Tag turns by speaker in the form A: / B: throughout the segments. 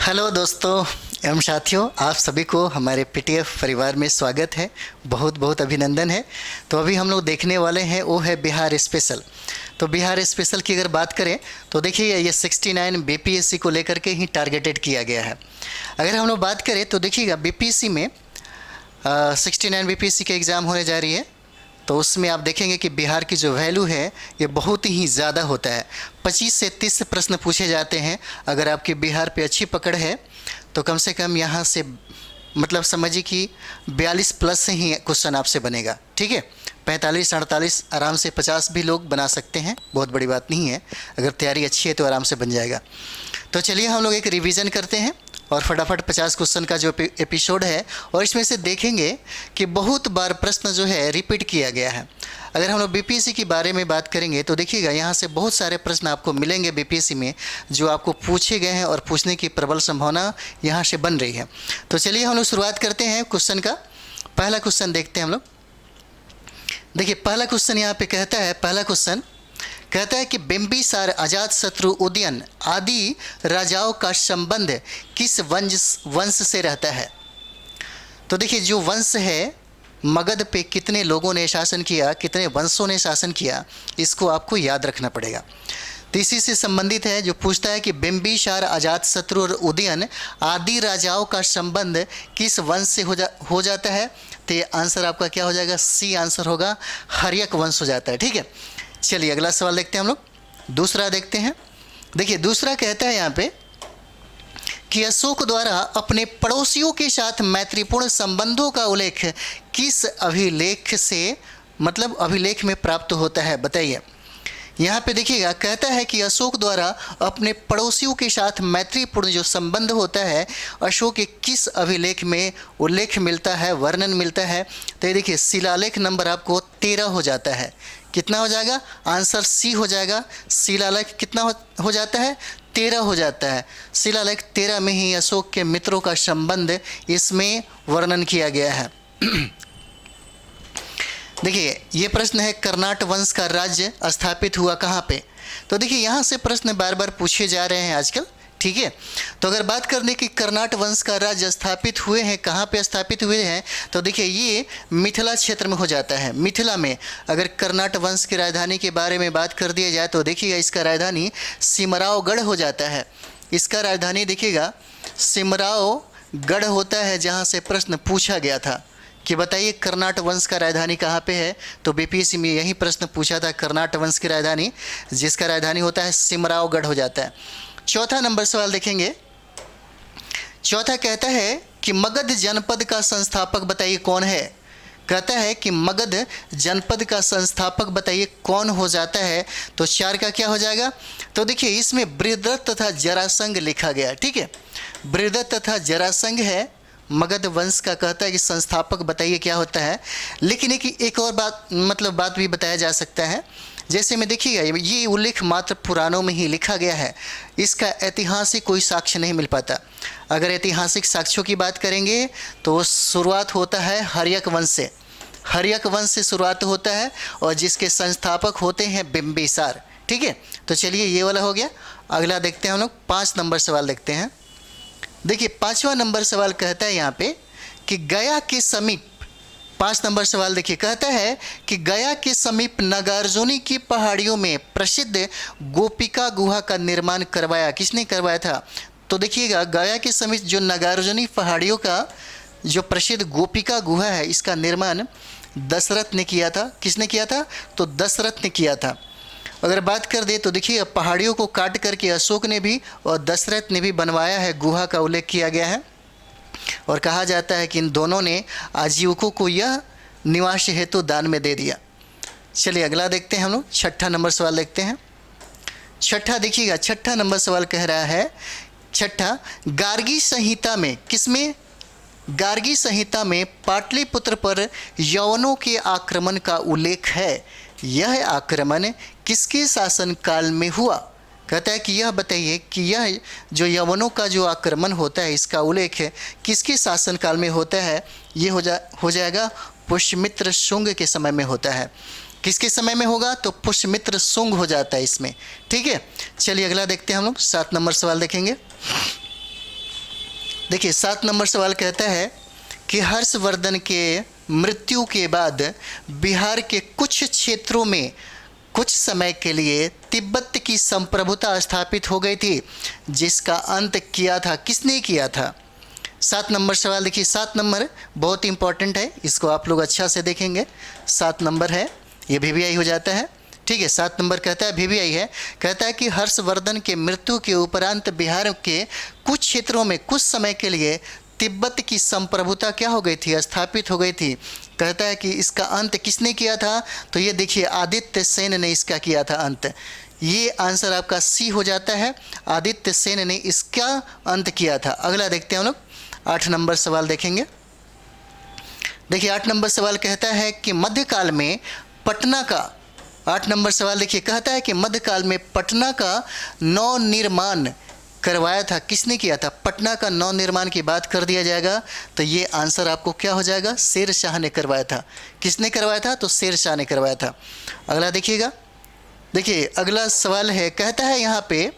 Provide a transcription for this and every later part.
A: Hello दोस्तों एवं साथियों, आप सभी को हमारे पीटीएफ परिवार में स्वागत है। बहुत बहुत अभिनंदन है। तो अभी हम लोग देखने वाले हैं वो है बिहार स्पेशल। तो बिहार स्पेशल की अगर बात करें तो देखिए ये 69 बीपीएससी को लेकर के ही टारगेटेड किया गया है। अगर हम लोग बात करें तो देखिएगा बीपीएससी में 69 बीपीएससी के एग्ज़ाम होने जा रही है। तो उसमें आप देखेंगे कि बिहार की जो वैल्यू है ये बहुत ही ज़्यादा होता है। 25 से 30 प्रश्न पूछे जाते हैं। अगर आपकी बिहार पे अच्छी पकड़ है तो कम से कम यहाँ से मतलब समझिए कि 42 प्लस से ही क्वेश्चन आपसे बनेगा। ठीक है, 45 48 आराम से 50 भी लोग बना सकते हैं, बहुत बड़ी बात नहीं है। अगर तैयारी अच्छी है तो आराम से बन जाएगा। तो चलिए हम लोग एक रिवीजन करते हैं और फटाफट 50 क्वेश्चन का जो एपिसोड है और इसमें से देखेंगे कि बहुत बार प्रश्न जो है रिपीट किया गया है। अगर हम लोग बीपीएससी के बारे में बात करेंगे तो देखिएगा यहाँ से बहुत सारे प्रश्न आपको मिलेंगे बीपीएससी में जो आपको पूछे गए हैं और पूछने की प्रबल संभावना यहाँ से बन रही है। तो चलिए हम लोग शुरुआत करते हैं क्वेश्चन का। पहला क्वेश्चन देखते हैं हम लोग। देखिए पहला क्वेश्चन यहाँ पे कहता है, पहला क्वेश्चन कहता है कि बिंबिसार, अजातशत्रु, उदयन आदि राजाओं का संबंध किस वंश से रहता है। तो देखिए जो वंश है, मगध पे कितने लोगों ने शासन किया, कितने वंशों ने शासन किया, इसको आपको याद रखना पड़ेगा। तो इसी से संबंधित है जो पूछता है कि बिंबिसार, अजातशत्रु और उदयन आदि राजाओं का संबंध किस वंश से हो जाता है। तो ये आंसर आपका क्या हो जाएगा, सी आंसर होगा, हर्यक वंश हो जाता है। ठीक है, चलिए अगला सवाल देखते हैं हम लोग। दूसरा देखते हैं। देखिए दूसरा कहता है यहाँ पे कि अशोक द्वारा अपने पड़ोसियों के साथ मैत्रीपूर्ण संबंधों का उल्लेख किस अभिलेख से मतलब अभिलेख में प्राप्त होता है, बताइए। यहाँ पे देखिएगा कहता है कि अशोक द्वारा अपने पड़ोसियों के साथ मैत्रीपूर्ण जो संबंध होता है अशोक के किस अभिलेख में उल्लेख मिलता है, वर्णन मिलता है। तो ये देखिए शिलालेख नंबर आपको 13 हो जाता है। कितना हो जाएगा, आंसर सी हो जाएगा। शिलालेख कितना हो जाता है, 13 हो जाता है। शिलालेख 13 में ही अशोक के मित्रों का संबंध इसमें वर्णन किया गया है। देखिए ये प्रश्न है, कर्नाट वंश का राज्य स्थापित हुआ कहाँ पे। तो देखिए यहाँ से प्रश्न बार बार पूछे जा रहे हैं आजकल। ठीक है, तो अगर बात कर लें कि कर्नाट वंश का राज्य स्थापित हुए हैं, कहाँ पे स्थापित हुए हैं, तो देखिए ये मिथिला क्षेत्र में हो जाता है। मिथिला में अगर कर्नाट वंश की राजधानी के बारे में बात कर दिया जाए तो देखिएगा इसका राजधानी सिमरावगढ़ हो जाता है। इसका राजधानी देखिएगा सिमरावगढ़ होता है, जहाँ से प्रश्न पूछा गया था कि बताइए कर्नाट वंश का राजधानी कहाँ पे है। तो बीपीएससी में यही प्रश्न पूछा था, कर्नाट वंश की राजधानी, जिसका राजधानी होता है सिमरावगढ़ हो जाता है। चौथा नंबर सवाल देखेंगे। चौथा कहता है कि मगध जनपद का संस्थापक बताइए कौन है। कहता है कि मगध जनपद का संस्थापक बताइए कौन हो जाता है। तो 4 का क्या हो जाएगा। तो देखिए इसमें बृहद्रथ तथा जरासंध लिखा गया। ठीक है, बृहद्रथ तथा जरासंध है मगध वंश का। कहता है कि संस्थापक बताइए क्या होता है। लेकिन एक और बात भी बताया जा सकता है। जैसे में देखिएगा ये उल्लेख मात्र पुराणों में ही लिखा गया है, इसका ऐतिहासिक कोई साक्ष्य नहीं मिल पाता। अगर ऐतिहासिक साक्ष्यों की बात करेंगे तो शुरुआत होता है हर्यक वंश से। हर्यक वंश से शुरुआत होता है और जिसके संस्थापक होते हैं बिंबिसार। ठीक है, तो चलिए ये वाला हो गया। अगला देखते हैं हम लोग, 5 नंबर सवाल देखते हैं। देखिए 5वां नंबर सवाल कहता है यहाँ पे कि गया के समीप, 5 नंबर सवाल देखिए कहता है कि गया के समीप नागार्जुनी की पहाड़ियों में प्रसिद्ध गोपिका गुहा का निर्माण करवाया, किसने करवाया था। तो देखिएगा गया के समीप जो नागार्जुनी पहाड़ियों का जो प्रसिद्ध गोपिका गुहा है इसका निर्माण दशरथ ने किया था। किसने किया था, तो दशरथ ने किया था। अगर बात कर दे तो देखिए पहाड़ियों को काट करके अशोक ने भी और दशरथ ने भी बनवाया है, गुहा का उल्लेख किया गया है। और कहा जाता है कि इन दोनों ने आजीविकों को यह निवास हेतु दान में दे दिया। चलिए अगला देखते हैं हम लोग, 6ठा नंबर सवाल देखते हैं। छठा देखिएगा, 6ठा नंबर सवाल कह रहा है, 6ठा गार्गी संहिता में, किसमें, गार्गी संहिता में पाटलिपुत्र पर यवनों के आक्रमण का उल्लेख है। यह आक्रमण किसके शासनकाल में हुआ। कहता है कि यह बताइए कि यह जो यवनों का जो आक्रमण होता है इसका उल्लेख किसके शासनकाल में होता है। ये हो जाएगा पुष्यमित्र शुंग के समय में होता है। किसके समय में होगा, तो पुष्यमित्र शुंग हो जाता है इसमें। ठीक है, चलिए अगला देखते हैं हम लोग, 7 नंबर सवाल देखेंगे। देखिए 7 नंबर सवाल कहता है कि हर्षवर्धन के मृत्यु के बाद बिहार के कुछ क्षेत्रों में कुछ समय के लिए तिब्बत की संप्रभुता स्थापित हो गई थी, जिसका अंत किया था किसने किया था। 7 नंबर सवाल देखिए, 7 नंबर बहुत इंपॉर्टेंट है, इसको आप लोग अच्छा से देखेंगे। 7 नंबर है, ये VVI हो जाता है, ठीक है। 7 नंबर कहता है VVI है, कहता है कि हर्षवर्धन के मृत्यु के उपरांत बिहार के कुछ क्षेत्रों में कुछ समय के लिए तिब्बत की संप्रभुता क्या हो गई थी, स्थापित हो गई थी। कहता है कि इसका अंत किसने किया था, तो ये देखिए आदित्य सेन ने इसका किया था अंत। ये आंसर आपका सी हो जाता है, आदित्य सेन ने इसका अंत किया था। अगला देखते हैं हम लोग, 8 नंबर सवाल देखेंगे। देखिए 8 नंबर सवाल कहता है कि मध्यकाल में पटना का, 8 नंबर सवाल देखिए कहता है कि मध्यकाल में पटना का नवनिर्माण करवाया था किसने किया था। पटना का नवनिर्माण की बात कर दिया जाएगा तो ये आंसर आपको क्या हो जाएगा, शेर शाह ने करवाया था। किसने करवाया था, तो शेर शाह ने करवाया था। अगला देखिएगा, देखिए अगला सवाल है, कहता है यहाँ पे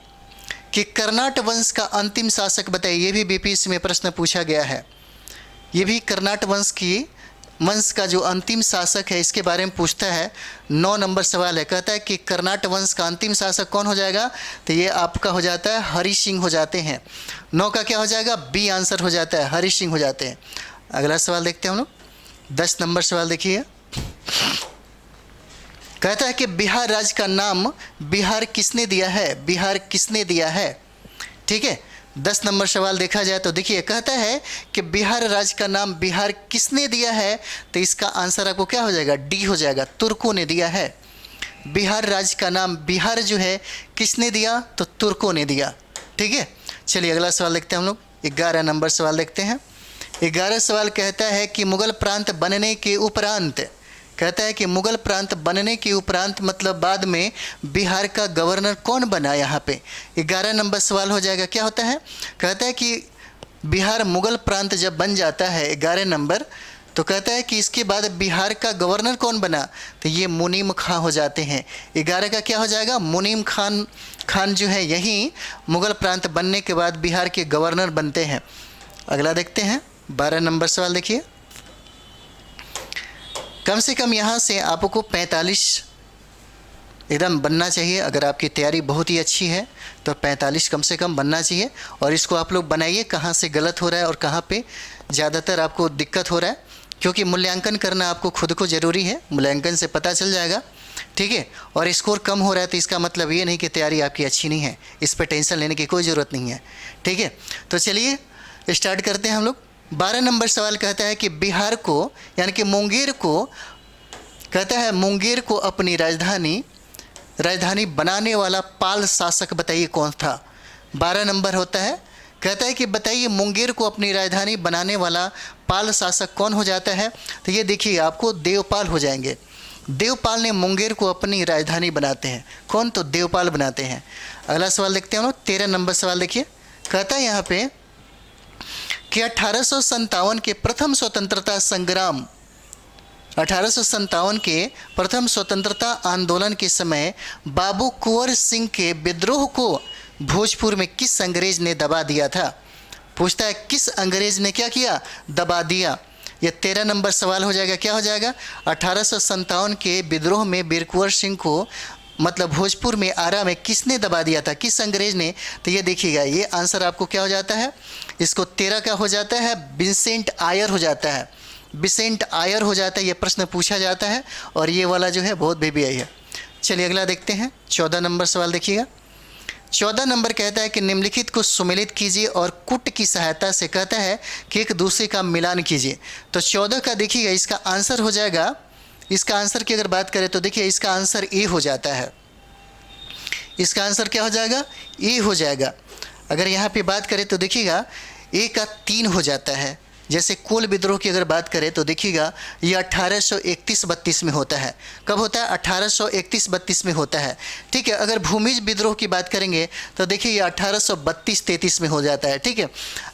A: कि कर्नाट वंश का अंतिम शासक बताइए। ये भी BPSC में प्रश्न पूछा गया है, ये भी कर्नाट वंश का जो अंतिम शासक है इसके बारे में पूछता है। 9 नंबर सवाल है, कहता है कि कर्नाट वंश का अंतिम शासक कौन हो जाएगा, तो ये आपका हो जाता है हरि सिंह हो जाते हैं। 9 का क्या हो जाएगा, बी आंसर हो जाता है, हरि सिंह हो जाते हैं। अगला सवाल देखते हैं हम लोग, 10 नंबर सवाल देखिए, कहता है कि बिहार राज्य का नाम बिहार किसने दिया है, बिहार किसने दिया है, ठीक है। 10 नंबर सवाल देखा जाए तो देखिए कहता है कि बिहार राज्य का नाम बिहार किसने दिया है, तो इसका आंसर आपको क्या हो जाएगा, डी हो जाएगा, तुर्कों ने दिया है। बिहार राज्य का नाम बिहार जो है किसने दिया, तो तुर्कों ने दिया, ठीक है। चलिए अगला सवाल देखते हैं हम लोग, 11 नंबर सवाल देखते हैं। 11 सवाल कहता है कि मुगल प्रांत बनने के उपरांत, कहता है कि मुगल प्रांत बनने के उपरांत मतलब बाद में बिहार का गवर्नर कौन बना। यहाँ पे 11 नंबर सवाल हो जाएगा, क्या होता है, कहता है कि बिहार मुगल प्रांत जब बन जाता है 11 नंबर, तो कहता है कि इसके बाद बिहार का गवर्नर कौन बना, तो ये मुनीम खां हो जाते हैं। 11 का क्या हो जाएगा, मुनीम खान जो है यही मुगल प्रांत बनने के बाद बिहार के गवर्नर बनते हैं। अगला देखते हैं 12 नंबर सवाल देखिए, कम से कम यहाँ से आपको 45 एकदम बनना चाहिए। अगर आपकी तैयारी बहुत ही अच्छी है तो 45 कम से कम बनना चाहिए। और इसको आप लोग बनाइए कहाँ से गलत हो रहा है और कहाँ पे ज़्यादातर आपको दिक्कत हो रहा है, क्योंकि मूल्यांकन करना आपको खुद को ज़रूरी है, मूल्यांकन से पता चल जाएगा, ठीक है। और स्कोर कम हो रहा है तो इसका मतलब ये नहीं कि तैयारी आपकी अच्छी नहीं है, इस पर टेंशन लेने की कोई ज़रूरत नहीं है, ठीक है। तो चलिए स्टार्ट करते हैं हम लोग। 12 नंबर सवाल कहता है कि बिहार को यानी कि मुंगेर को, कहता है मुंगेर को अपनी राजधानी बनाने वाला पाल शासक बताइए कौन था। 12 नंबर होता है, कहता है कि बताइए मुंगेर को अपनी राजधानी बनाने वाला पाल शासक कौन हो जाता है, तो ये देखिए आपको देवपाल हो जाएंगे। देवपाल ने मुंगेर को अपनी राजधानी बनाते हैं, कौन, तो देवपाल बनाते हैं। अगला सवाल देखते हैं हम लोग, 13 नंबर सवाल देखिए, कहता है यहाँ पे कि 1857 के प्रथम स्वतंत्रता संग्राम, 1857 के प्रथम स्वतंत्रता आंदोलन के समय बाबू कुंवर सिंह के विद्रोह को भोजपुर में किस अंग्रेज ने दबा दिया था। पूछता है किस अंग्रेज ने क्या किया, दबा दिया। ये 13 नंबर सवाल हो जाएगा, क्या हो जाएगा, 1857 के विद्रोह में वीर कुंवर सिंह को मतलब भोजपुर में आरा में किसने दबा दिया था, किस अंग्रेज ने, तो ये देखिएगा ये आंसर आपको क्या हो जाता है, इसको 13 का हो जाता है विंसेंट आयर हो जाता है, विंसेंट आयर हो जाता है। ये प्रश्न पूछा जाता है और ये वाला जो है बहुत VVI है। चलिए अगला देखते हैं, 14 नंबर सवाल देखिएगा। 14 नंबर कहता है कि निम्नलिखित को सुमेलित कीजिए और कुट की सहायता से कहता है कि एक दूसरे का मिलान कीजिए। तो 14 का देखिएगा इसका आंसर हो जाएगा, इसका आंसर की अगर बात करें तो देखिए इसका आंसर ए हो जाता है, इसका आंसर क्या हो जाएगा, ए हो जाएगा। अगर यहाँ पे बात करें तो देखिएगा ए का 3 हो जाता है। जैसे कोल विद्रोह की अगर बात करें तो देखिएगा ये 1831-32 में होता है। कब होता है, 1831-32 में होता है, ठीक है। अगर भूमिज विद्रोह की बात करेंगे तो देखिए ये 1832-33 में हो जाता है, ठीक है।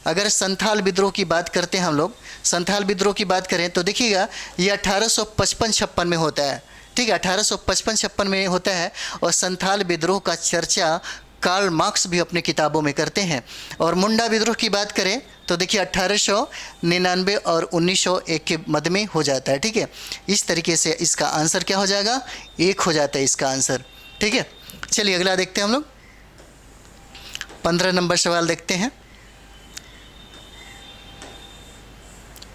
A: अगर संथाल विद्रोह की बात करते हैं हम लोग, संथाल विद्रोह की बात करें तो देखिएगा ये 1855-56 में होता है, ठीक है, 1855-56 में होता है। और संथाल विद्रोह का चर्चा कार्ल मार्क्स भी अपनी किताबों में करते हैं। और मुंडा विद्रोह की बात करें तो देखिए 1899 और 1901 के मध्य में हो जाता है। ठीक है, इस तरीके से इसका आंसर क्या हो जाएगा, 1 हो जाता है इसका आंसर। ठीक है, चलिए अगला देखते हैं हम लोग। 15 नंबर सवाल देखते हैं।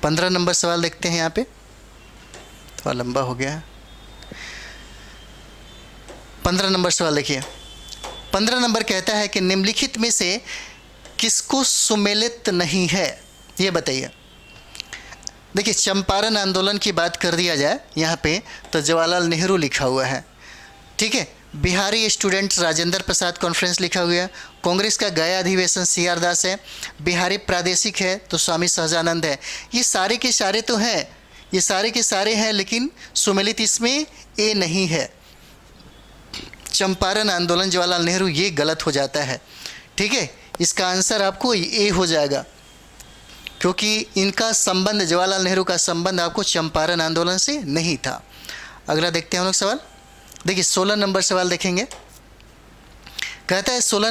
A: 15 नंबर सवाल देखते हैं। यहाँ पे थोड़ा लंबा हो गया है। 15 नंबर सवाल देखिए। 15 नंबर कहता है कि निम्नलिखित में से किसको सुमेलित नहीं है, ये बताइए। देखिए चंपारण आंदोलन की बात कर दिया जाए यहाँ पे तो जवाहरलाल नेहरू लिखा हुआ है। ठीक है, बिहारी स्टूडेंट राजेंद्र प्रसाद कॉन्फ्रेंस लिखा हुआ है। कांग्रेस का गया अधिवेशन CR दास है। बिहारी प्रादेशिक है तो स्वामी सहजानंद है। ये सारे के सारे तो हैं, ये सारे के सारे हैं, लेकिन सुमेलित इसमें ए नहीं है। चंपारण आंदोलन जवाहरलाल नेहरू, ये गलत हो जाता है। ठीक है, इसका आंसर आपको ए हो जाएगा, क्योंकि इनका संबंध, जवाहरलाल नेहरू का संबंध आपको चंपारण आंदोलन से नहीं था। अगला देखते हैं हम लोग सवाल। देखिए 16 नंबर सवाल देखेंगे। कहता है 16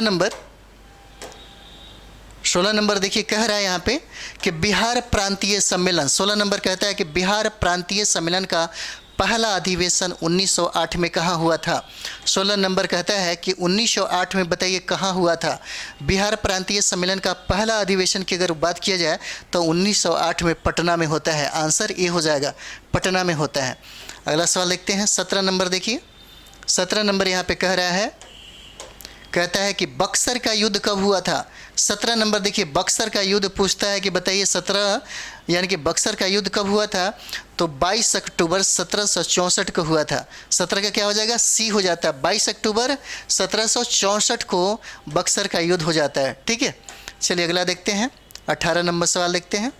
A: नंबर देखिए कह रहा है यहाँ पे कि बिहार प्रांतीय सम्मेलन, 16 नंबर कहता है कि बिहार प्रांतीय सम्मेलन का पहला अधिवेशन 1908 में कहाँ हुआ था। 16 नंबर कहता है कि 1908 में बताइए कहाँ हुआ था। बिहार प्रांतीय सम्मेलन का पहला अधिवेशन की अगर बात किया जाए तो 1908 में पटना में होता है। आंसर ए हो जाएगा, पटना में होता है। अगला सवाल देखते हैं। 17 नंबर देखिए। 17 नंबर यहाँ पे कह रहा है, कहता है कि बक्सर का युद्ध कब हुआ था। 17 नंबर देखिए, बक्सर का युद्ध पूछता है कि बताइए 17 यानी कि बक्सर का युद्ध कब हुआ था, तो 22 अक्टूबर 1764 को हुआ था। 17 का क्या हो जाएगा, सी हो जाता है। 22 अक्टूबर 1764 को बक्सर का युद्ध हो जाता है। ठीक है, चलिए अगला देखते हैं। 18 नंबर सवाल देखते हैं।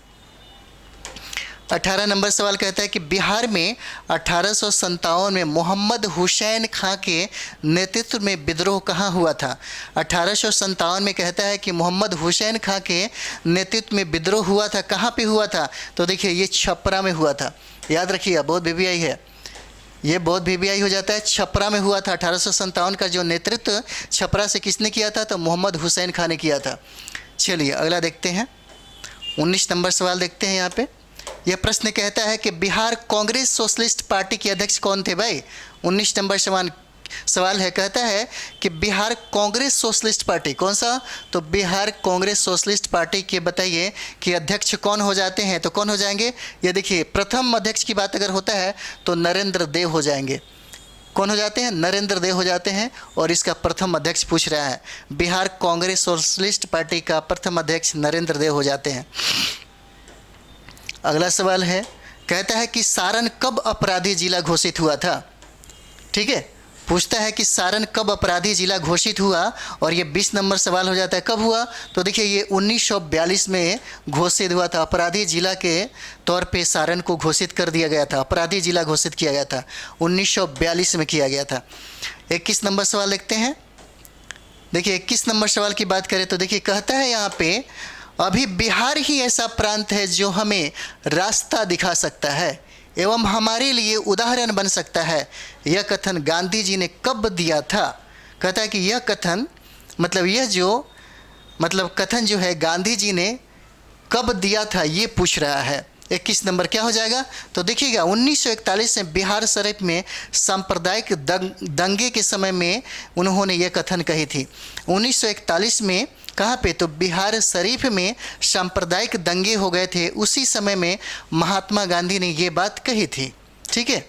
A: 18 नंबर सवाल कहता है कि बिहार में 1857 में मोहम्मद हुसैन खां के नेतृत्व में विद्रोह कहाँ हुआ था। 1857 में कहता है कि मोहम्मद हुसैन खां के नेतृत्व में विद्रोह हुआ था। कहाँ पे हुआ था, तो देखिए ये छपरा में हुआ था। याद रखिए, बौद्ध VBI है, ये बौद्ध VBI हो जाता है। छपरा में हुआ था। 1857 का जो नेतृत्व छपरा से किसने किया था, तो मोहम्मद हुसैन खां ने किया था। चलिए अगला देखते हैं। 19 नंबर सवाल देखते हैं। यहाँ पे यह प्रश्न कहता है कि बिहार कांग्रेस सोशलिस्ट पार्टी के अध्यक्ष कौन थे भाई। 19 नंबर सवाल है, कहता है कि बिहार कांग्रेस सोशलिस्ट पार्टी कौन सा, तो बिहार कांग्रेस सोशलिस्ट पार्टी के बताइए कि अध्यक्ष कौन हो जाते हैं, तो कौन हो जाएंगे। ये देखिए प्रथम अध्यक्ष की बात अगर होता है तो नरेंद्र देव हो जाएंगे। कौन हो जाते हैं, नरेंद्र देव हो जाते हैं। और इसका प्रथम अध्यक्ष पूछ रहा है, बिहार कांग्रेस सोशलिस्ट पार्टी का प्रथम अध्यक्ष नरेंद्र देव हो जाते हैं। अगला सवाल है, कहता है कि सारण कब अपराधी जिला घोषित हुआ था। ठीक है, पूछता है कि सारण कब अपराधी जिला घोषित हुआ, और ये 20 नंबर सवाल हो जाता है कब हुआ, तो देखिए ये 1942 में घोषित हुआ था। अपराधी जिला के तौर पे सारण को घोषित कर दिया गया था, अपराधी जिला घोषित किया गया था, 1942 में किया गया था। 21 नंबर सवाल देखते हैं। देखिए 21 नंबर सवाल की बात करें तो देखिए कहता है यहाँ पे, अभी बिहार ही ऐसा प्रांत है जो हमें रास्ता दिखा सकता है एवं हमारे लिए उदाहरण बन सकता है। यह कथन गांधी जी ने कब दिया था। कहता है कि यह कथन कथन जो है गांधी जी ने कब दिया था, ये पूछ रहा है। 21 नंबर क्या हो जाएगा, तो देखिएगा 1941 में बिहार शरीफ में सांप्रदायिक दंगे के समय में उन्होंने ये कथन कही थी। 1941 में कहाँ पे, तो बिहार शरीफ में सांप्रदायिक दंगे हो गए थे, उसी समय में महात्मा गांधी ने ये बात कही थी। ठीक है,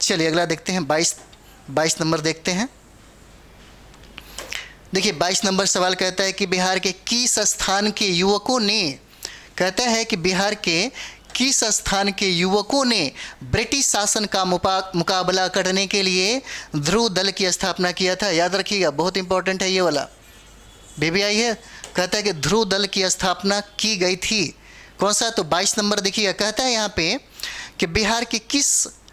A: चलिए अगला देखते हैं। 22 नंबर देखते हैं। देखिए 22 नंबर सवाल कहता है कि बिहार के किस स्थान के युवकों ने, कहता है कि बिहार के किस स्थान के युवकों ने ब्रिटिश शासन का मुकाबला करने के लिए ध्रुव दल की स्थापना किया था। याद रखिएगा, बहुत इंपॉर्टेंट है ये वाला, VBI है। कहता है कि ध्रुव दल की स्थापना की गई थी। कौन सा, तो 22 नंबर देखिएगा, कहता है यहाँ पे कि बिहार के किस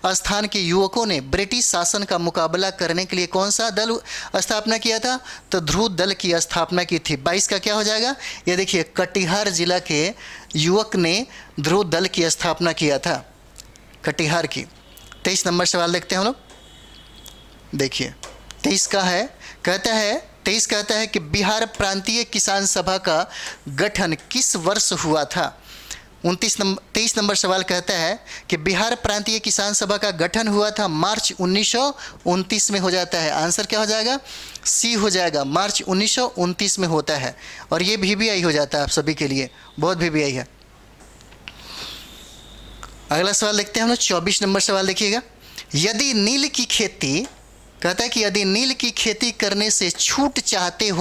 A: स्थान के युवकों ने ब्रिटिश शासन का मुकाबला करने के लिए कौन सा दल स्थापना किया था, तो ध्रुव दल की स्थापना की थी। 22 का क्या हो जाएगा, ये देखिए कटिहार जिला के युवक ने ध्रुव दल की स्थापना किया था, कटिहार की। 23 नंबर सवाल देखते हैं हम लोग। देखिए 23 का है, कहता है 23 कहता है कि बिहार प्रांतीय किसान सभा का गठन किस वर्ष हुआ था। 23 नंबर सवाल कहता है कि बिहार प्रांतीय किसान सभा का गठन हुआ था मार्च 1929 में हो जाता है। आंसर क्या हो जाएगा, सी हो जाएगा, मार्च 1929 में होता है। और ये VBI हो जाता है आप सभी के लिए, बहुत VBI है। अगला सवाल देखते हैं हम लोग, 24 नंबर सवाल देखिएगा। यदि नील की खेती, कहता है कि यदि नील की खेती करने से छूट चाहते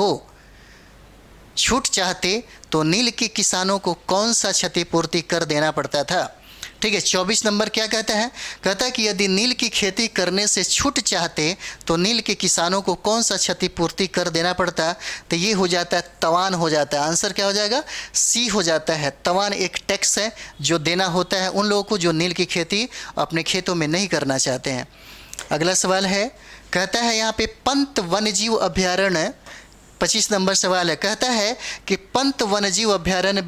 A: तो नील के किसानों को कौन सा क्षतिपूर्ति कर देना पड़ता था। ठीक है, 24 नंबर क्या कहता है, कहता है कि यदि नील की खेती करने से छूट चाहते तो नील के किसानों को कौन सा क्षतिपूर्ति कर देना पड़ता। तो ये हो जाता है तवान हो जाता है। आंसर क्या हो जाएगा, सी हो जाता है। तवान एक टैक्स है जो देना होता है उन लोगों को जो नील की खेती अपने खेतों में नहीं करना चाहते हैं। अगला सवाल है, कहता है यहाँ पे पंत वन्यजीव अभ्यारण्य, 25 नंबर सवाल है, कहता है कि पंत वन्यजीव अभ्यारण्य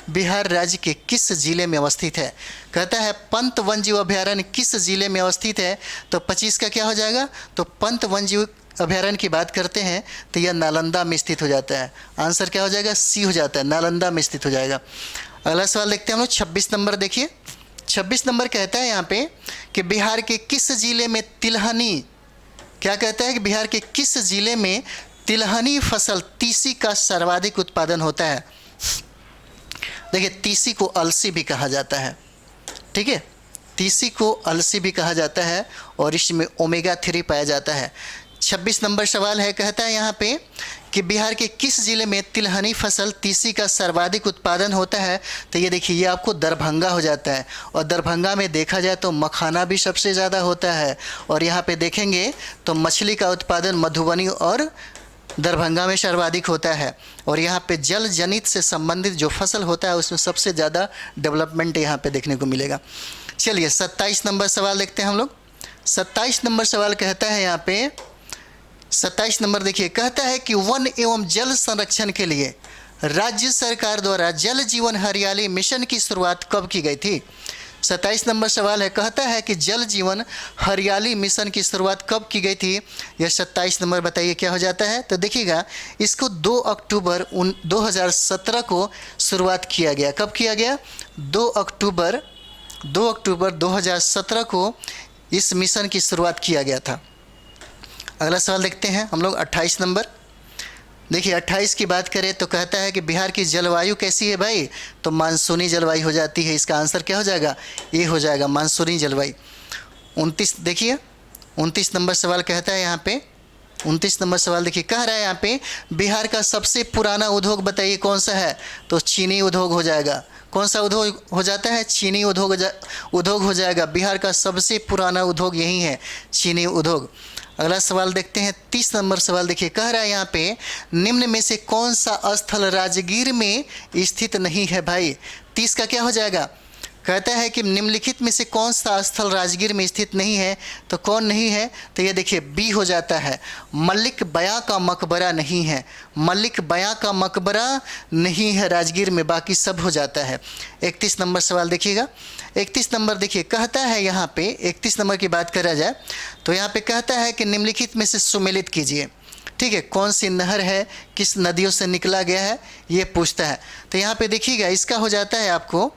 A: बिहार राज्य के किस जिले में अवस्थित है। कहता है पंत वन्यजीव अभ्यारण्य किस जिले में अवस्थित है। तो 25 का क्या हो जाएगा, तो पंत वन्यजीव अभ्यारण्य की बात करते हैं तो यह नालंदा में स्थित हो जाता है। आंसर क्या हो जाएगा, सी हो जाता है, नालंदा में स्थित हो जाएगा। अगला सवाल देखते हैं हम लोग, 26 नंबर देखिए। 26 नंबर कहता है यहाँ पे कि बिहार के किस जिले में तिलहनी, क्या कहता है कि बिहार के किस जिले में तिलहनी फसल तीसी का सर्वाधिक उत्पादन होता है। देखिए, तीसी को अलसी भी कहा जाता है। ठीक है, तीसी को अलसी भी कहा जाता है और इसमें ओमेगा 3 पाया जाता है। 26 नंबर सवाल है, कहता है यहाँ पे कि बिहार के किस जिले में तिलहनी फसल तीसी का सर्वाधिक उत्पादन होता है। तो ये देखिए, ये आपको दरभंगा हो जाता है। और दरभंगा में देखा जाए तो मखाना भी सबसे ज़्यादा होता है। और यहाँ पे देखेंगे तो मछली का उत्पादन मधुबनी और दरभंगा में सर्वाधिक होता है। और यहाँ पे जल जनित से संबंधित जो फसल होता है उसमें सबसे ज़्यादा डेवलपमेंट यहाँ पे देखने को मिलेगा। चलिए 27 नंबर सवाल देखते हैं हम लोग। 27 नंबर सवाल कहता है यहाँ पे, 27 नंबर देखिए, कहता है कि वन एवं जल संरक्षण के लिए राज्य सरकार द्वारा जल जीवन हरियाली मिशन की शुरुआत कब की गई थी। 27 नंबर सवाल है, कहता है कि जल जीवन हरियाली मिशन की शुरुआत कब की गई थी। यह 27 नंबर बताइए क्या हो जाता है। तो देखिएगा, इसको 2 अक्टूबर 2017 को शुरुआत किया गया। कब किया गया, 2 अक्टूबर 2017 को इस मिशन की शुरुआत किया गया था। अगला सवाल देखते हैं हम लोग, 28 नंबर देखिए। 28 की बात करें तो कहता है कि बिहार की जलवायु कैसी है भाई, तो मानसूनी जलवायु हो जाती है। इसका आंसर क्या हो जाएगा, ये हो जाएगा मानसूनी जलवायु। 29 देखिए, 29 नंबर सवाल कहता है यहाँ पे, 29 नंबर सवाल देखिए, कह रहा है यहाँ पे बिहार का सबसे पुराना उद्योग बताइए कौन सा है। तो चीनी उद्योग हो जाएगा। कौन सा उद्योग हो जाता है, चीनी उद्योग हो जाएगा। बिहार का सबसे पुराना उद्योग यही है, चीनी उद्योग। अगला सवाल देखते हैं, 30 नंबर सवाल देखिए, कह रहा है यहाँ पे निम्न में से कौन सा स्थल राजगीर में स्थित नहीं है भाई। 30 का क्या हो जाएगा, कहता है कि निम्नलिखित में से कौन सा स्थल राजगीर में स्थित नहीं है। तो कौन नहीं है, तो ये देखिए बी हो जाता है, मलिक बयां का मकबरा नहीं है। मलिक बयां का मकबरा नहीं है राजगीर में, बाकी सब हो जाता है। 31 नंबर सवाल देखिएगा। 31 नंबर देखिए, कहता है यहाँ पे 31 नंबर की बात करा जाए तो यहाँ पे कहता है कि निम्नलिखित में से सुमेलित कीजिए। ठीक है, कौन सी नहर है, किस नदियों से निकला गया है, ये पूछता है। तो यहाँ पे देखिएगा, इसका हो जाता है आपको,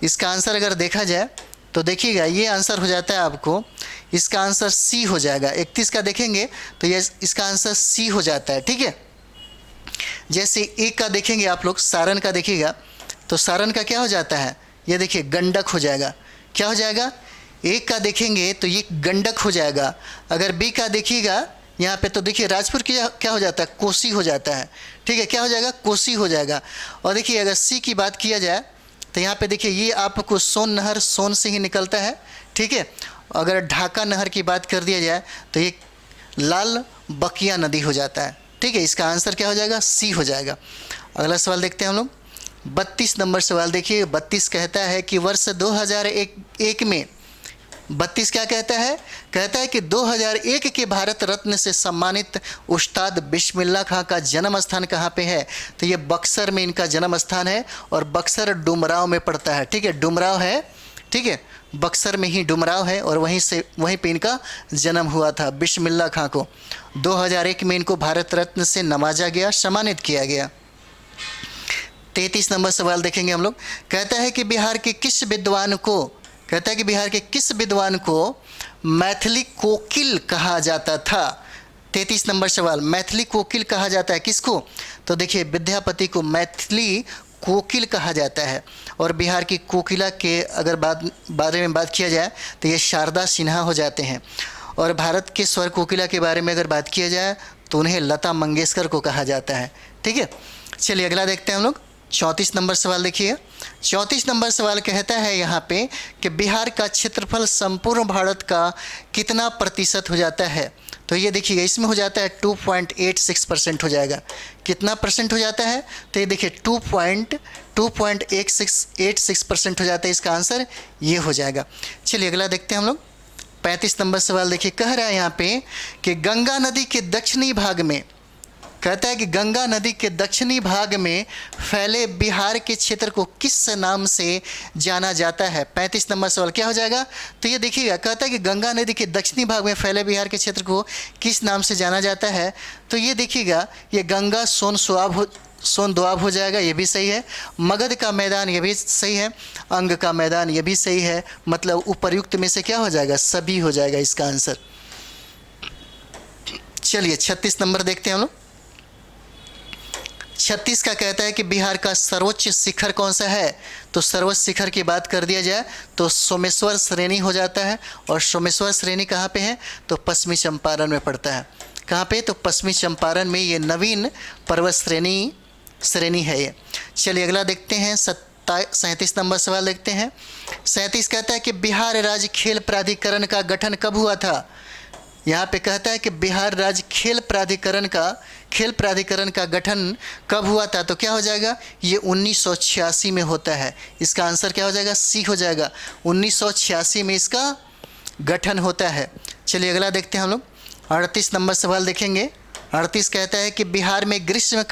A: इसका आंसर अगर देखा जाए तो देखिएगा ये आंसर हो जाता है आपको, इसका आंसर सी हो जाएगा। 31 का देखेंगे तो ये इसका आंसर सी हो जाता है। ठीक है, जैसे एक का देखेंगे आप लोग, सारण का देखिएगा तो सारण का क्या हो जाता है, ये देखिए गंडक हो जाएगा। क्या हो जाएगा, एक का देखेंगे तो ये गंडक हो जाएगा। अगर बी का देखिएगा यहाँ पे तो देखिए राजपुर क्या हो जाता है, कोसी हो जाता है। ठीक है, क्या हो जाएगा, कोसी हो जाएगा। और देखिए अगर सी की बात किया जाए तो यहाँ पे देखिए ये आपको सोन नहर सोन से ही निकलता है। ठीक है, अगर ढाका नहर की बात कर दिया जाए तो ये लाल बकिया नदी हो जाता है। ठीक है, इसका आंसर क्या हो जाएगा, सी हो जाएगा। अगला सवाल देखते हैं हम लोग, 32 नंबर सवाल देखिए। 32 कहता है कि वर्ष 2001 में, 32 क्या कहता है, कहता है कि 2001 के भारत रत्न से सम्मानित उस्ताद बिस्मिल्लाह खां का जन्म स्थान कहाँ पे है। तो ये बक्सर में इनका जन्म स्थान है और बक्सर डुमराव में पड़ता है। ठीक है, डुमराव है। ठीक है, बक्सर में ही डुमराव है और वहीं पे इनका जन्म हुआ था, बिस्मिल्लाह खां को। 2001 में इनको भारत रत्न से नवाजा गया, सम्मानित किया गया। 33 नंबर सवाल देखेंगे हम लोग। कहता है कि बिहार के किस विद्वान को मैथिली कोकिल कहा जाता था। 33 नंबर सवाल, मैथिली कोकिल कहा जाता है किसको? तो देखिए विद्यापति को मैथिली कोकिल कहा जाता है। और बिहार की कोकिला के अगर बारे में बात किया जाए तो ये शारदा सिन्हा हो जाते हैं। और भारत के स्वर कोकिला के बारे में अगर बात किया जाए तो उन्हें लता मंगेशकर को कहा जाता है। ठीक है, चलिए अगला देखते हैं हम लोग। 34 नंबर सवाल देखिए। 34 नंबर सवाल कहता है यहाँ पे कि बिहार का क्षेत्रफल संपूर्ण भारत का कितना प्रतिशत हो जाता है। तो ये देखिएगा, इसमें हो जाता है 2.86% हो जाएगा। कितना परसेंट हो जाता है? तो ये देखिए 2.86% हो जाता है। इसका आंसर ये हो जाएगा। चलिए अगला देखते हैं हम लोग। 35 नंबर सवाल देखिए, कह रहा है यहाँ पे कि गंगा नदी के दक्षिणी भाग में, कहता है कि गंगा नदी के दक्षिणी भाग में फैले बिहार के क्षेत्र को किस नाम से जाना जाता है। 35 नंबर सवाल क्या हो जाएगा? तो ये देखिएगा, कहता है कि गंगा नदी के दक्षिणी भाग में फैले बिहार के क्षेत्र को किस नाम से जाना जाता है। तो ये देखिएगा, ये गंगा सोन दोआब हो जाएगा, ये भी सही है। मगध का मैदान, ये भी सही है। अंग का मैदान, ये भी सही है। मतलब उपर्युक्त में से क्या हो जाएगा? सभी हो जाएगा इसका आंसर। चलिए 36 नंबर देखते हैं हम लोग। 36 का कहता है कि बिहार का सर्वोच्च शिखर कौन सा है। तो सर्वोच्च शिखर की बात कर दिया जाए तो सोमेश्वर श्रेणी हो जाता है। और सोमेश्वर श्रेणी कहाँ पे है? तो पश्चिमी चंपारण में पड़ता है। कहाँ पे? तो पश्चिमी चंपारण में ये नवीन पर्वत श्रेणी है ये। चलिए अगला देखते हैं। 37 नंबर सवाल देखते हैं। 37 कहता है कि बिहार राज्य खेल प्राधिकरण का गठन कब हुआ था। यहाँ पे कहता है कि बिहार राज्य खेल प्राधिकरण का गठन कब हुआ था। तो क्या हो जाएगा? ये 1986 में होता है। इसका आंसर क्या हो जाएगा? सी हो जाएगा। 1986 में इसका गठन होता है। चलिए अगला देखते हैं हम लोग। 38 नंबर सवाल देखेंगे। 38 कहता है कि बिहार में ग्रीष्म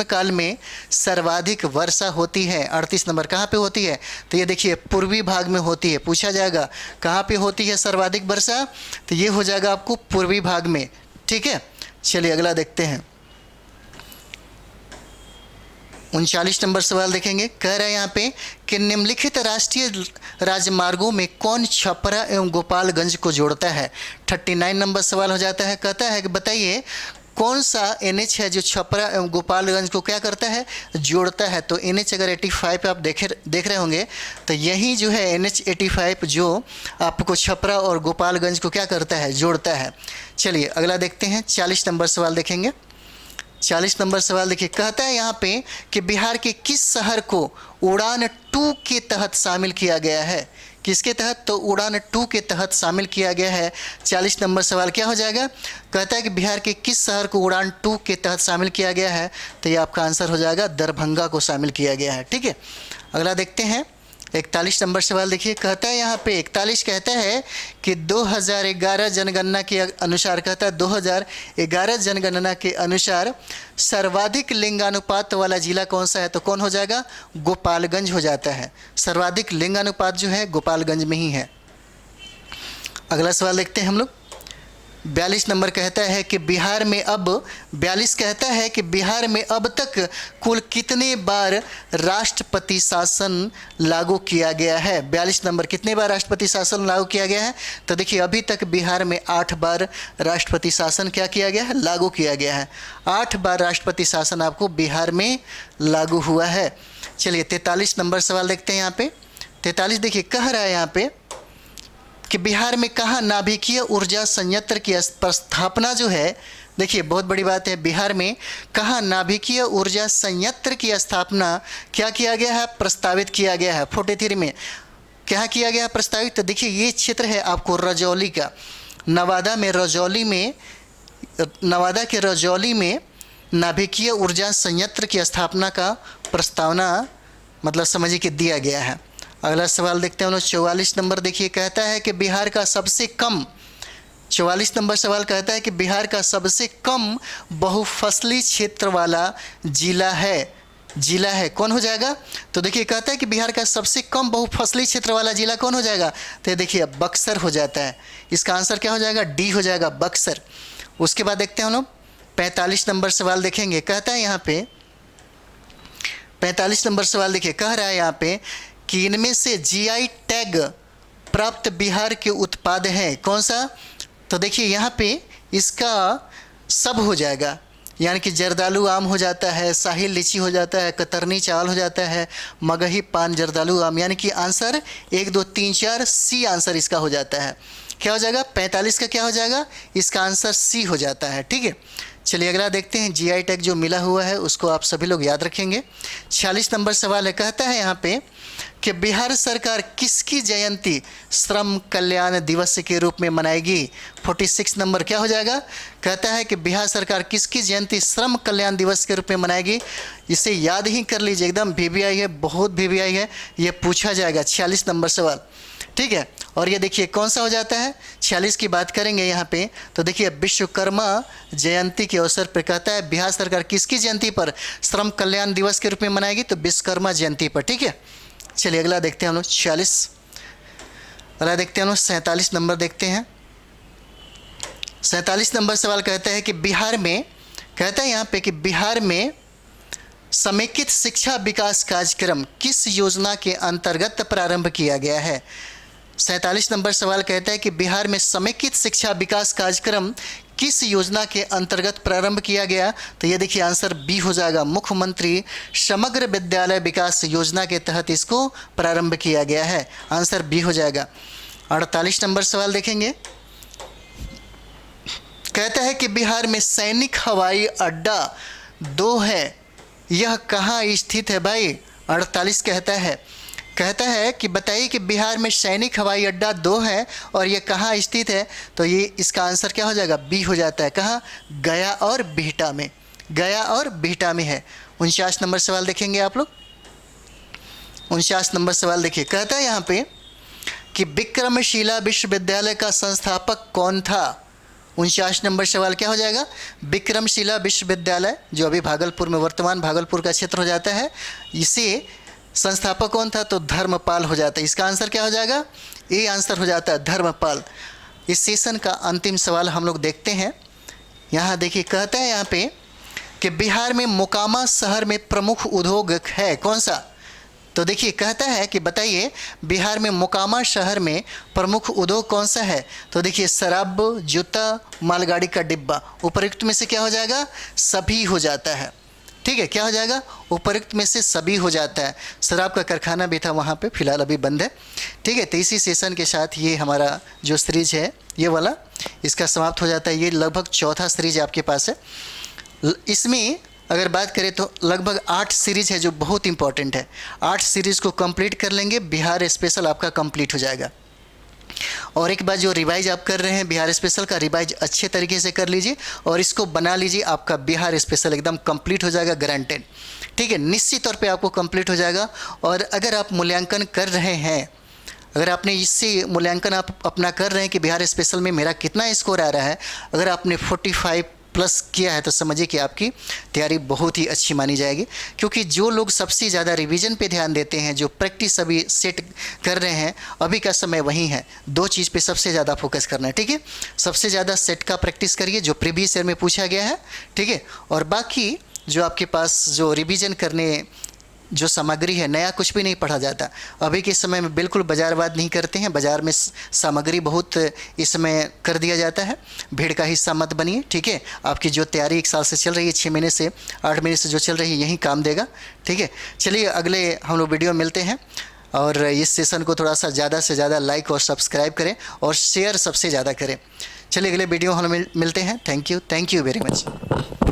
A: काल में सर्वाधिक वर्षा होती है। 38 नंबर कहाँ पे होती है? तो ये देखिए पूर्वी भाग में होती है। पूछा जाएगा कहाँ पे होती है सर्वाधिक वर्षा, तो ये हो जाएगा आपको पूर्वी भाग में। ठीक है, चलिए अगला देखते हैं। 39 नंबर सवाल देखेंगे। कह रहा है यहाँ पे कि निम्नलिखित राष्ट्रीय राजमार्गों में कौन छपरा एवं गोपालगंज को जोड़ता है। 39 नंबर सवाल हो जाता है। कहता है कि बताइए कौन सा NH है जो छपरा एवं गोपालगंज को क्या करता है? जोड़ता है। तो NH अगर 85 पे आप देख रहे होंगे तो यही जो है NH 85 जो आपको छपरा और गोपालगंज को क्या करता है? जोड़ता है। चलिए अगला देखते हैं। 40 नंबर सवाल देखेंगे। 40 नंबर सवाल देखिए। कहता है यहाँ पे कि बिहार के किस शहर को उड़ान 2 के तहत शामिल किया गया है। किसके तहत? तो उड़ान 2 के तहत शामिल किया गया है। 40 नंबर सवाल क्या हो जाएगा? कहता है कि बिहार के किस शहर को उड़ान 2 के तहत शामिल किया गया है। तो ये आपका आंसर हो जाएगा दरभंगा को शामिल किया गया है। ठीक है, अगला देखते हैं। 41 नंबर सवाल देखिए। कहता है यहाँ पे 41 कहता है कि 2011 जनगणना के अनुसार, कहता है 2011 जनगणना के अनुसार सर्वाधिक लिंगानुपात वाला जिला कौन सा है। तो कौन हो जाएगा? गोपालगंज हो जाता है। सर्वाधिक लिंगानुपात जो है गोपालगंज में ही है। अगला सवाल देखते हैं हम लोग। 42 नंबर कहता है कि बिहार में अब तक कुल कितने बार राष्ट्रपति शासन लागू किया गया है। 42 नंबर, कितने बार राष्ट्रपति शासन लागू किया गया है। तो देखिए अभी तक बिहार में 8 बार राष्ट्रपति शासन क्या किया गया है? लागू किया गया है। 8 बार राष्ट्रपति शासन आपको बिहार में लागू हुआ है। चलिए 43 नंबर सवाल देखते हैं यहाँ पे। 43 देखिए कह रहा है यहाँ पे कि बिहार में कहाँ नाभिकीय ऊर्जा संयंत्र की स्थापना जो है। देखिए बहुत बड़ी बात है, बिहार में कहाँ नाभिकीय ऊर्जा संयंत्र की स्थापना क्या किया गया है? प्रस्तावित किया गया है। 43 में क्या किया गया है? प्रस्तावित। तो देखिए ये क्षेत्र है आपको रजौली का। नवादा के रजौली में नाभिकीय ऊर्जा संयंत्र की स्थापना का प्रस्तावना मतलब समझिए कि दिया गया है। अगला सवाल देखते हैं हम लोग। 44 नंबर देखिए। कहता है कि बिहार का सबसे कम 44 नंबर सवाल कहता है कि बिहार का सबसे कम बहुफसली क्षेत्र वाला जिला है। जिला है, कौन हो जाएगा? तो देखिए कहता है कि बिहार का सबसे कम बहुफसली क्षेत्र वाला जिला कौन हो जाएगा? तो देखिए बक्सर हो जाता है। इसका आंसर क्या हो जाएगा? डी हो जाएगा, बक्सर। उसके बाद देखते हैं हम लोग 45 नंबर सवाल देखेंगे। कहता है यहाँ पे 45 नंबर सवाल देखिए, कह रहा है यहाँ पे कि इनमें से जीआई टैग प्राप्त बिहार के उत्पाद हैं कौन सा? तो देखिए यहाँ पे इसका सब हो जाएगा, यानी कि जर्दालू आम हो जाता है, साहिल लीची हो जाता है, कतरनी चावल हो जाता है, मगही पान जर्दालू आम, यानी कि आंसर 1 2 3 4 सी आंसर इसका हो जाता है। क्या हो जाएगा? 45 का क्या हो जाएगा? इसका आंसर सी हो जाता है। ठीक है, चलिए अगला देखते हैं। जीआई टैग जो मिला हुआ है उसको आप सभी लोग याद रखेंगे। 46 नंबर सवाल है, कहता है यहाँ पे कि बिहार सरकार किसकी जयंती श्रम कल्याण दिवस के रूप में मनाएगी? 46 नंबर क्या हो जाएगा? कहता है कि बिहार सरकार किसकी जयंती श्रम कल्याण दिवस के रूप में मनाएगी? इसे याद ही कर लीजिए, एकदम वीवीआई है, बहुत वीवीआई है, ये पूछा जाएगा 46 नंबर सवाल। ठीक है, और ये देखिए कौन सा हो जाता है? 46 की बात करेंगे यहाँ पे तो देखिए विश्वकर्मा जयंती के अवसर पर कहता है बिहार सरकार किसकी जयंती पर श्रम कल्याण दिवस के रूप में मनाएगी? तो विश्वकर्मा जयंती पर। ठीक है, चलिए अगला देखते हैं हम लोग 46। अगला देखते हैं हम लोग 47 नंबर देखते हैं। 47 नंबर सवाल कहता है कि बिहार में, कहता है यहाँ पे कि बिहार में समेकित शिक्षा विकास कार्यक्रम किस योजना के अंतर्गत प्रारंभ किया गया है? 47 नंबर सवाल कहता है कि बिहार में समेकित शिक्षा विकास कार्यक्रम किस योजना के अंतर्गत प्रारंभ किया गया? तो ये देखिए आंसर बी हो जाएगा, मुख्यमंत्री समग्र विद्यालय विकास योजना के तहत इसको प्रारंभ किया गया है। आंसर बी हो जाएगा। 48 नंबर सवाल देखेंगे, कहता है कि बिहार में सैनिक हवाई अड्डा 2 है, यह कहाँ स्थित है भाई? 48 कहता है कि बताइए कि बिहार में सैनिक हवाई अड्डा 2 है और ये कहाँ स्थित है? तो ये इसका आंसर क्या हो जाएगा? बी हो जाता है। कहाँ? गया और बिहटा में, गया और बिहटा में है। 49 नंबर सवाल देखेंगे आप लोग। 49 नंबर सवाल देखिए, कहता है यहाँ पे कि विक्रमशिला विश्वविद्यालय का संस्थापक कौन था? 49 नंबर सवाल क्या हो जाएगा? विक्रमशिला विश्वविद्यालय जो अभी भागलपुर में, वर्तमान भागलपुर का क्षेत्र हो जाता है, इसे संस्थापक कौन था? तो धर्मपाल हो जाता है। इसका आंसर क्या हो जाएगा? ए आंसर हो जाता है, धर्मपाल। इस सेशन का अंतिम सवाल हम लोग देखते हैं। यहाँ देखिए कहता है यहाँ पे कि बिहार में मोकामा शहर में प्रमुख उद्योग है कौन सा? तो देखिए कहता है कि बताइए बिहार में मोकामा शहर में प्रमुख उद्योग कौन सा है? तो देखिए शराब, जूता, मालगाड़ी का डिब्बा। उपयुक्त में से क्या हो जाएगा? सभी हो जाता है। ठीक है, क्या हो जाएगा? उपयुक्त में से सभी हो जाता है। शराब का कारखाना भी था वहाँ पे, फिलहाल अभी बंद है। ठीक है, तो इसी सेशन के साथ ये हमारा जो सीरीज है ये वाला इसका समाप्त हो जाता है। ये लगभग चौथा सीरीज आपके पास है। इसमें अगर बात करें तो लगभग 8 सीरीज है जो बहुत इंपॉर्टेंट है। 8 सीरीज़ को कंप्लीट कर लेंगे, बिहार स्पेशल आपका कंप्लीट हो जाएगा। और एक बार जो रिवाइज आप कर रहे हैं बिहार स्पेशल का, रिवाइज अच्छे तरीके से कर लीजिए और इसको बना लीजिए, आपका बिहार स्पेशल एकदम कंप्लीट हो जाएगा, गारंटेड। ठीक है, निश्चित तौर पे आपको कंप्लीट हो जाएगा। और अगर आप मूल्यांकन कर रहे हैं, अगर आपने इससे मूल्यांकन आप अपना कर रहे हैं कि बिहार स्पेशल में मेरा कितना स्कोर आ रहा है, अगर आपने 45 प्लस किया है तो समझिए कि आपकी तैयारी बहुत ही अच्छी मानी जाएगी। क्योंकि जो लोग सबसे ज़्यादा रिवीजन पे ध्यान देते हैं, जो प्रैक्टिस अभी सेट कर रहे हैं, अभी का समय वही है। 2 चीज़ पे सबसे ज़्यादा फोकस करना है। ठीक है, सबसे ज़्यादा सेट का प्रैक्टिस करिए जो प्रीवियस ईयर में पूछा गया है। ठीक है, और बाकी जो आपके पास जो रिवीजन करने जो सामग्री है, नया कुछ भी नहीं पढ़ा जाता। अभी के समय में बिल्कुल बाज़ारवाद नहीं करते हैं, बाज़ार में सामग्री बहुत इस समय कर दिया जाता है। भीड़ का हिस्सा मत बनिए। ठीक है, आपकी जो तैयारी 1 साल से चल रही है, 6 महीने से 8 महीने से जो चल रही है, यही काम देगा। ठीक है, चलिए अगले हम लोग वीडियो मिलते हैं। और इस सेशन को थोड़ा सा ज़्यादा से ज़्यादा लाइक और सब्सक्राइब करें और शेयर सबसे ज़्यादा करें। चलिए अगले वीडियो हम मिलते हैं। Thank you very much.